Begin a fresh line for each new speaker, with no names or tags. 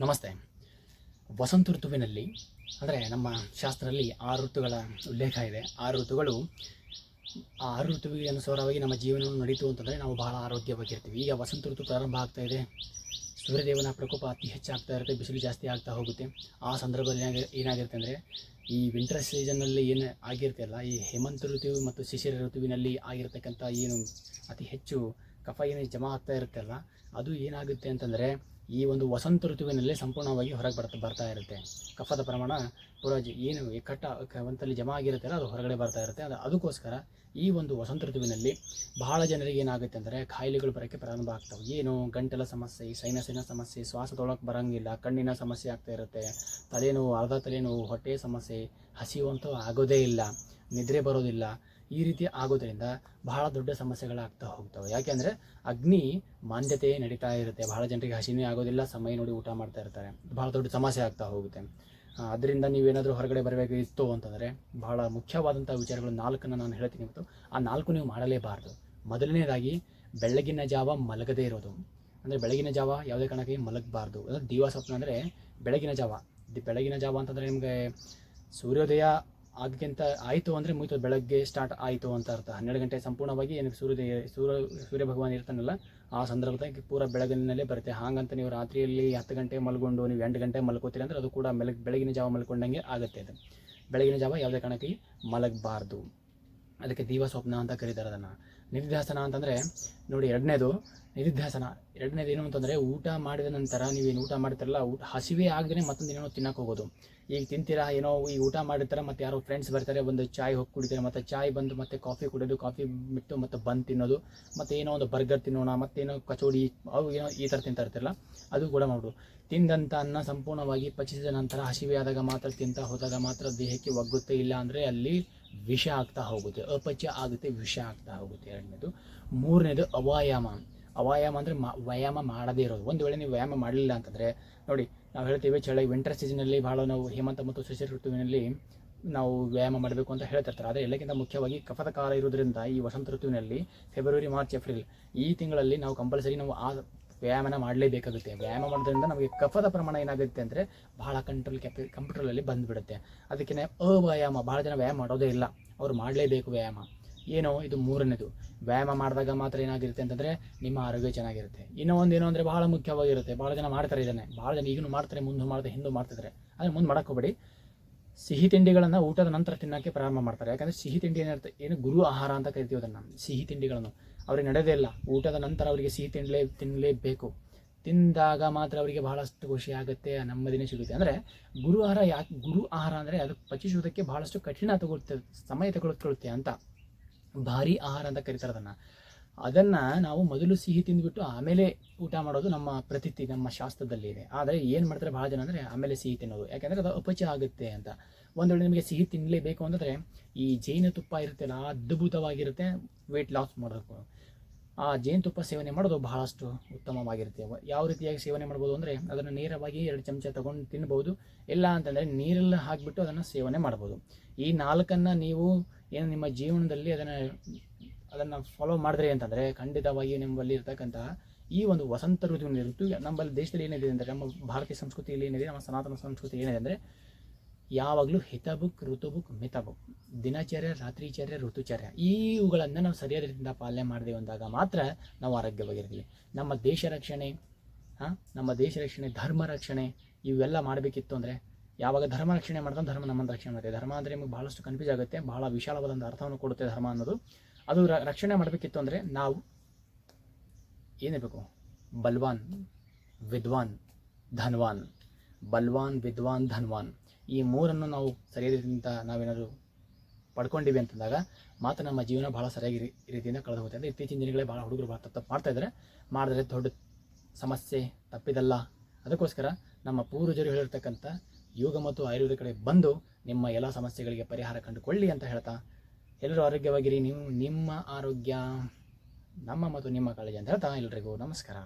ನಮಸ್ತೆ. ವಸಂತ ಋತುವಿನಲ್ಲಿ ಅಂದರೆ ನಮ್ಮ ಶಾಸ್ತ್ರದಲ್ಲಿ 6 ಋತುಗಳ ಉಲ್ಲೇಖ ಇದೆ. 6 ಋತುಗಳು, ಆ 6 ಋತುವಿಗೆ ಅನುಸಾರವಾಗಿ ನಮ್ಮ ಜೀವನವನ್ನು ನಡೀತು ಅಂತಂದರೆ ನಾವು ಬಹಳ ಆರೋಗ್ಯವಾಗಿರ್ತೀವಿ. ಈಗ ವಸಂತ ಋತು ಪ್ರಾರಂಭ ಆಗ್ತಾ ಇದೆ. ಸೂರ್ಯದೇವನ ಪ್ರಕೋಪ ಅತಿ ಹೆಚ್ಚಾಗ್ತಾ ಇರುತ್ತೆ, ಬಿಸಿಲು ಜಾಸ್ತಿ ಆಗ್ತಾ ಹೋಗುತ್ತೆ. ಆ ಸಂದರ್ಭದಲ್ಲಿ ಏನಾಗಿರುತ್ತೆ ಅಂದರೆ, ಈ ವಿಂಟರ್ ಸೀಸನ್ನಲ್ಲಿ ಏನು ಆಗಿರ್ತಿಲ್ಲ, ಈ ಹೇಮಂತ ಋತು ಮತ್ತು ಶಿಶಿರ ಋತುವಿನಲ್ಲಿ ಆಗಿರ್ತಕ್ಕಂಥ ಏನು ಅತಿ ಹೆಚ್ಚು ಕಫ ಏನು ಜಮಾ ಆಗ್ತಾ ಇರುತ್ತಲ್ಲ, ಅದು ಏನಾಗುತ್ತೆ ಅಂತಂದರೆ ಈ ಒಂದು ವಸಂತ ಋತುವಿನಲ್ಲಿ ಸಂಪೂರ್ಣವಾಗಿ ಹೊರಗೆ ಬರ್ತಾ ಇರುತ್ತೆ. ಕಫದ ಪ್ರಮಾಣ ಪೂರ ಏನು ಒಂದಲ್ಲಿ ಜಮಾ ಆಗಿರುತ್ತಲ್ಲ, ಅದು ಹೊರಗಡೆ ಬರ್ತಾ ಇರುತ್ತೆ. ಅದಕ್ಕೋಸ್ಕರ ಈ ಒಂದು ವಸಂತ ಋತುವಿನಲ್ಲಿ ಬಹಳ ಜನರಿಗೆ ಏನಾಗುತ್ತೆ ಅಂದರೆ ಕಾಯಿಲೆಗಳು ಬರೋಕ್ಕೆ ಪ್ರಾರಂಭ ಆಗ್ತವೆ. ಏನು ಗಂಟಲ ಸಮಸ್ಯೆ, ಸೈನಸಿನ ಸಮಸ್ಯೆ, ಶ್ವಾಸ ತೊಗೊಳಕ್ಕೆ ಬರೋಂಗಿಲ್ಲ, ಕಣ್ಣಿನ ಸಮಸ್ಯೆ ಆಗ್ತಾ ಇರುತ್ತೆ, ತಲೆನೋವು, ಅರ್ಧ ತಲೆನೋವು, ಹೊಟ್ಟೆ ಸಮಸ್ಯೆ, ಹಸಿವಂತೂ ಆಗೋದೇ ಇಲ್ಲ, ನಿದ್ರೆ ಬರೋದಿಲ್ಲ. ಈ ರೀತಿ ಆಗೋದ್ರಿಂದ ಬಹಳ ದೊಡ್ಡ ಸಮಸ್ಯೆಗಳಾಗ್ತಾ ಹೋಗ್ತವೆ. ಯಾಕೆಂದರೆ ಅಗ್ನಿ ಮಾಂದ್ಯತೆ ನಡೀತಾ ಇರುತ್ತೆ. ಬಹಳ ಜನರಿಗೆ ಹಸಿನೇ ಆಗೋದಿಲ್ಲ, ಸಮಯ ನೋಡಿ ಊಟ ಮಾಡ್ತಾ ಇರ್ತಾರೆ. ಬಹಳ ದೊಡ್ಡ ಸಮಸ್ಯೆ ಆಗ್ತಾ ಹೋಗುತ್ತೆ. ಅದರಿಂದ ನೀವೇನಾದರೂ ಹೊರಗಡೆ ಬರಬೇಕಿತ್ತು ಅಂತಂದರೆ ಬಹಳ ಮುಖ್ಯವಾದಂಥ ವಿಚಾರಗಳು 4 ನಾನು ಹೇಳ್ತೀನಿ ಇವತ್ತು. ಆ 4 ನೀವು ಮಾಡಲೇಬಾರ್ದು. ಮೊದಲನೇದಾಗಿ ಬೆಳಗಿನ ಜಾವ ಮಲಗದೇ ಇರೋದು. ಅಂದರೆ ಬೆಳಗಿನ ಜಾವ ಯಾವುದೇ ಕಾರಣಕ್ಕೆ ಮಲಗಬಾರ್ದು. ಅಂದರೆ ದಿವಾಸ್ವಪ್ನ ಅಂದರೆ ಬೆಳಗಿನ ಜಾವ ಅಂತಂದರೆ ನಿಮಗೆ ಸೂರ್ಯೋದಯ ಅದಕ್ಕಿಂತ ಆಯಿತು ಅಂದರೆ ಮುಗಿತು, ಬೆಳಗ್ಗೆ ಸ್ಟಾರ್ಟ್ ಆಯಿತು ಅಂತ ಅರ್ಥ. 12 ಗಂಟೆ ಸಂಪೂರ್ಣವಾಗಿ ಏನಕ್ಕೆ ಸೂರ್ಯ ಭಗವಾನ್ ಇರ್ತಾನಲ್ಲ, ಆ ಸಂದರ್ಭದಲ್ಲಿ ಪೂರ ಬೆಳಗಿನಲ್ಲೇ ಬರುತ್ತೆ. ಹಾಗಂತ ನೀವು ರಾತ್ರಿಯಲ್ಲಿ 10 ಗಂಟೆ ಮಲ್ಕೊಂಡು ನೀವು 8 ಗಂಟೆ ಮಲ್ಕೋತೀರಿ ಅಂದರೆ ಅದು ಕೂಡ ಬೆಳಗಿನ ಜಾವ ಮಲ್ಕೊಂಡಂಗೆ ಆಗುತ್ತೆ. ಅದು ಬೆಳಗಿನ ಜಾವ ಯಾವುದೇ ಕಾರಣಕ್ಕೆ ಮಲಗಬಾರ್ದು. ಅದಕ್ಕೆ ದಿವ ಸ್ವಪ್ನ ಅಂತ ಕರೀತಾರೆ ಅದನ್ನು. ನಿಧಿಧ್ಯಾಸನ ಅಂತಂದರೆ ನೋಡಿ, ಎರಡನೇದು ಏನು ಅಂತಂದರೆ, ಊಟ ಮಾಡಿದ ನಂತರ ನೀವೇನು ಊಟ ಮಾಡ್ತಿರಲ್ಲ, ಹಸಿವೆ ಆಗದೇ ಮತ್ತೊಂದು ಏನೋ ತಿನ್ನಕ್ಕೆ ಹೋಗೋದು. ಈಗ ತಿಂತೀರಾ ಏನೋ, ಈಗ ಊಟ ಮಾಡಿರ್ತಾರೆ, ಮತ್ತು ಯಾರೋ ಫ್ರೆಂಡ್ಸ್ ಬರ್ತಾರೆ, ಒಂದು ಚಾಯ್ ಹೋಗಿ ಕುಡಿತಾರೆ, ಮತ್ತು ಚಾಯ್ ಬಂದು ಮತ್ತೆ ಕಾಫಿ ಕುಡಿಯೋದು, ಕಾಫಿ ಬಿಟ್ಟು ಮತ್ತು ಬಂದು ತಿನ್ನೋದು, ಮತ್ತು ಏನೋ ಒಂದು ಬರ್ಗರ್ ತಿನ್ನೋಣ, ಮತ್ತೇನೋ ಕಚೋಡಿ, ಅವು ಏನೋ ಈ ಥರ ತಿಂತಾ ಇರ್ತಿರಲ್ಲ, ಅದು ಕೂಡ ಮಾಡೋದು. ತಿಂದಂಥ ಅನ್ನ ಸಂಪೂರ್ಣವಾಗಿ ಪಚಿಸಿದ ನಂತರ ಹಸಿವೆ ಆದಾಗ ಮಾತ್ರ ತಿಂತಾ ಹೋದಾಗ ಮಾತ್ರ ದೇಹಕ್ಕೆ ಒಗ್ಗುತ್ತೆ. ಇಲ್ಲ ಅಂದರೆ ಅಲ್ಲಿ ವಿಷ ಆಗ್ತಾ ಹೋಗುತ್ತೆ, ಅಪಚಯ ಆಗುತ್ತೆ, ವಿಷ ಆಗ್ತಾ ಹೋಗುತ್ತೆ. ಎರಡನೇದು. ಮೂರನೇದು ಅವ್ಯಾಯಾಮ ಅಂದರೆ ವ್ಯಾಯಾಮ ಮಾಡದೇ ಇರೋದು. ಒಂದು ವೇಳೆ ನೀವು ವ್ಯಾಯಾಮ ಮಾಡಲಿಲ್ಲ ಅಂತಂದರೆ ನೋಡಿ, ನಾವು ಹೇಳ್ತೀವಿ ವಿಂಟರ್ ಸೀಸನಲ್ಲಿ ಭಾಳ ನಾವು ಹೇಮಂತ ಮತ್ತು ಶಿಶಿರ ಋತುವಿನಲ್ಲಿ ನಾವು ವ್ಯಾಯಾಮ ಮಾಡಬೇಕು ಅಂತ ಹೇಳ್ತಿರ್ತಾರೆ. ಆದರೆ ಎಲ್ಲಕ್ಕಿಂತ ಮುಖ್ಯವಾಗಿ ಕಫದ ಕಾಲ ಇರೋದ್ರಿಂದ ಈ ವಸಂತ ಋತುವಿನಲ್ಲಿ ಫೆಬ್ರವರಿ, ಮಾರ್ಚ್, ಏಪ್ರಿಲ್ ಈ ತಿಂಗಳಲ್ಲಿ ನಾವು ಕಂಪಲ್ಸರಿ ನಾವು ಆ ವ್ಯಾಯಾಮನ ಮಾಡಲೇಬೇಕಾಗುತ್ತೆ. ವ್ಯಾಯಾಮ ಮಾಡೋದ್ರಿಂದ ನಮಗೆ ಕಫದ ಪ್ರಮಾಣ ಏನಾಗುತ್ತೆ ಅಂದರೆ ಬಹಳ ಕಂಟ್ರೋಲಲ್ಲಿ ಬಂದುಬಿಡುತ್ತೆ. ಅದಕ್ಕೆ ಅವ್ಯಾಯಾಮ, ಭಾಳ ಜನ ವ್ಯಾಯಾಮ ಮಾಡೋದೇ ಇಲ್ಲ, ಅವ್ರು ಮಾಡಲೇಬೇಕು ವ್ಯಾಯಾಮ. ಏನೋ ಇದು ಮೂರನೇದು. ವ್ಯಾಯಾಮ ಮಾಡಿದಾಗ ಮಾತ್ರ ಏನಾಗಿರುತ್ತೆ ಅಂತಂದರೆ ನಿಮ್ಮ ಆರೋಗ್ಯ ಚೆನ್ನಾಗಿರುತ್ತೆ. ಇನ್ನೂ ಏನೋ ಅಂದರೆ ಬಹಳ ಮುಖ್ಯವಾಗಿರುತ್ತೆ. ಭಾಳ ಜನ ಮಾಡ್ತಾರೆ ಇದನ್ನೇ, ಭಾಳ ಜನ ಈಗಲೂ ಮಾಡ್ತಾರೆ, ಮುಂದೆ ಮಾಡ್ತಾರೆ, ಹಿಂದೂ ಮಾಡ್ತಿದ್ದಾರೆ. ಆದರೆ ಮುಂದೆ ಮಾಡೋಕ್ಕೆ ಹೋಗಬೇಡಿ. ಸಿಹಿ ತಿಂಡಿಗಳನ್ನು ಊಟದ ನಂತರ ತಿನ್ನೋಕ್ಕೆ ಪ್ರಾರಂಭ ಮಾಡ್ತಾರೆ. ಯಾಕಂದರೆ ಸಿಹಿ ತಿಂಡಿ ಏನಿರುತ್ತೆ, ಏನು ಗುರು ಆಹಾರ ಅಂತ ಕರಿತೀವಿ ಅದನ್ನು. ಸಿಹಿ ತಿಂಡಿಗಳನ್ನು ಅವ್ರಿಗೆ ನಡೆಯೋದೇ ಇಲ್ಲ. ಊಟದ ನಂತರ ಅವರಿಗೆ ಸಿಹಿ ತಿನ್ನಲೇಬೇಕು. ತಿಂದಾಗ ಮಾತ್ರ ಅವರಿಗೆ ಬಹಳಷ್ಟು ಖುಷಿ ಆಗುತ್ತೆ, ನೆಮ್ಮದಿನೇ ಸಿಗುತ್ತೆ. ಅಂದರೆ ಗುರು ಆಹಾರ ಅಂದರೆ ಅದು ಪಚಿಸುವುದಕ್ಕೆ ಬಹಳಷ್ಟು ಕಠಿಣ ಸಮಯ ತಗೊಳ್ಳುತ್ತೆ ಅಂತ. ಭಾರಿ ಆಹಾರ ಅಂತ ಕರೀತಾರೆ ಅದನ್ನು ನಾವು ಮೊದಲು ಸಿಹಿ ತಿಂದುಬಿಟ್ಟು ಆಮೇಲೆ ಊಟ ಮಾಡೋದು ನಮ್ಮ ಪ್ರತೀತಿ, ನಮ್ಮ ಶಾಸ್ತ್ರದಲ್ಲಿ ಇದೆ. ಆದರೆ ಏನು ಮಾಡ್ತಾರೆ ಭಾಳ ಜನ ಅಂದರೆ ಆಮೇಲೆ ಸಿಹಿ ತಿನ್ನೋದು, ಯಾಕೆಂದರೆ ಅದು ಅಪಚಯ ಆಗುತ್ತೆ ಅಂತ. ಒಂದು ವೇಳೆ ನಿಮಗೆ ಸಿಹಿ ತಿನ್ನಲೇಬೇಕು ಅಂತಂದರೆ ಈ ಜೇನುತುಪ್ಪ ಇರುತ್ತಲ್ಲ, ಅದ್ಭುತವಾಗಿರುತ್ತೆ ವೆಯ್ಟ್ ಲಾಸ್ ಮಾಡೋದಕ್ಕೂ. ಆ ಜೇನುತುಪ್ಪ ಸೇವನೆ ಮಾಡೋದು ಬಹಳಷ್ಟು ಉತ್ತಮವಾಗಿರುತ್ತೆ. ಯಾವ ರೀತಿಯಾಗಿ ಸೇವನೆ ಮಾಡ್ಬೋದು ಅಂದರೆ, ಅದನ್ನು ನೇರವಾಗಿ 2 ಚಮಚ ತೊಗೊಂಡು ತಿನ್ಬೋದು. ಇಲ್ಲ ಅಂತಂದರೆ ನೀರೆಲ್ಲ ಹಾಕಿಬಿಟ್ಟು ಅದನ್ನು ಸೇವನೆ ಮಾಡ್ಬೋದು. ಈ 4 ನೀವು ಏನು ನಿಮ್ಮ ಜೀವನದಲ್ಲಿ ಅದನ್ನು ಫಾಲೋ ಮಾಡಿದ್ರಿ ಅಂತಂದರೆ ಖಂಡಿತವಾಗಿ ನಿಮ್ಮಲ್ಲಿ ಇರ್ತಕ್ಕಂತಹ ಈ ಒಂದು ವಸಂತ ಋತು ನಮ್ಮಲ್ಲಿ ದೇಶದಲ್ಲಿ ಏನಿದೆ ಅಂದರೆ, ನಮ್ಮ ಭಾರತೀಯ ಸಂಸ್ಕೃತಿಯಲ್ಲಿ ಏನಿದೆ, ನಮ್ಮ ಸನಾತನ ಸಂಸ್ಕೃತಿ ಏನಿದೆ ಅಂದರೆ, ಯಾವಾಗಲೂ ಹಿತಬುಕ್, ಋತುಬುಕ್, ಮಿತಬುಕ್, ದಿನಚರ್ಯ, ರಾತ್ರಿಚರ್ಯ, ಋತುಚರ್ಯ, ಇವುಗಳನ್ನು ನಾವು ಸರಿಯಾದ ರೀತಿಯಿಂದ ಪಾಲನೆ ಮಾಡಿದೆವು ಅಂದಾಗ ಮಾತ್ರ ನಾವು ಆರೋಗ್ಯವಾಗಿರ್ತೀವಿ. ನಮ್ಮ ದೇಶ ರಕ್ಷಣೆ, ಧರ್ಮ ರಕ್ಷಣೆ ಇವೆಲ್ಲ ಮಾಡಬೇಕಿತ್ತು ಅಂದರೆ, ಯಾವಾಗ ಧರ್ಮ ರಕ್ಷಣೆ ಮಾಡ್ತಾನೆ ಧರ್ಮ ನಮ್ಮನ್ನು ರಕ್ಷಣೆ ಮಾಡುತ್ತೆ. ಧರ್ಮ ಅಂದರೆ ನಿಮಗೆ ಬಹಳಷ್ಟು ಕನ್ಫ್ಯೂಸ್ ಆಗುತ್ತೆ, ಬಹಳ ವಿಶಾಲವಾದಂಥ ಅರ್ಥವನ್ನು ಕೊಡುತ್ತೆ ಧರ್ಮ ಅನ್ನೋದು. ಅದು ರಕ್ಷಣೆ ಮಾಡಬೇಕಿತ್ತು ಅಂದರೆ ನಾವು ಏನಿರಬೇಕು, ಬಲ್ವಾನ್, ವಿದ್ವಾನ್, ಧನ್ವಾನ್. ಈ 3 ನಾವು ಸರಿಯಾದ ರೀತಿಯಿಂದ ನಾವೇನಾದರೂ ಪಡ್ಕೊಂಡಿವಿ ಅಂತಂದಾಗ ಮಾತ್ರ ನಮ್ಮ ಜೀವನ ಭಾಳ ಸರಿಯಾಗಿ ರೀತಿಯಿಂದ ಕಳೆದು ಹೋಗುತ್ತೆ. ಅಂದರೆ ಇತ್ತೀಚಿನ ದಿನಗಳೇ ಭಾಳ ಹುಡುಗರು ಭಾಳ ತಪ್ಪು ಮಾಡ್ತಾಯಿದ್ದಾರೆ. ಮಾಡಿದ್ರೆ ದೊಡ್ಡ ಸಮಸ್ಯೆ ತಪ್ಪಿದಲ್ಲ. ಅದಕ್ಕೋಸ್ಕರ ನಮ್ಮ ಪೂರ್ವಜರು ಹೇಳಿರ್ತಕ್ಕಂಥ ಯೋಗ ಮತ್ತು ಆಯುರ್ವೇದ ಕಡೆ ಬಂದು ನಿಮ್ಮ ಎಲ್ಲ ಸಮಸ್ಯೆಗಳಿಗೆ ಪರಿಹಾರ ಕಂಡುಕೊಳ್ಳಿ ಅಂತ ಹೇಳ್ತಾ, ಎಲ್ಲರೂ ಆರೋಗ್ಯವಾಗಿರಿ. ನಿಮ್ಮ ಆರೋಗ್ಯ ನಮ್ಮ ಮತ್ತು ನಿಮ್ಮ ಕಾಳಜಿ ಅಂತ ಹೇಳ್ತಾ ಎಲ್ರಿಗೂ ನಮಸ್ಕಾರ.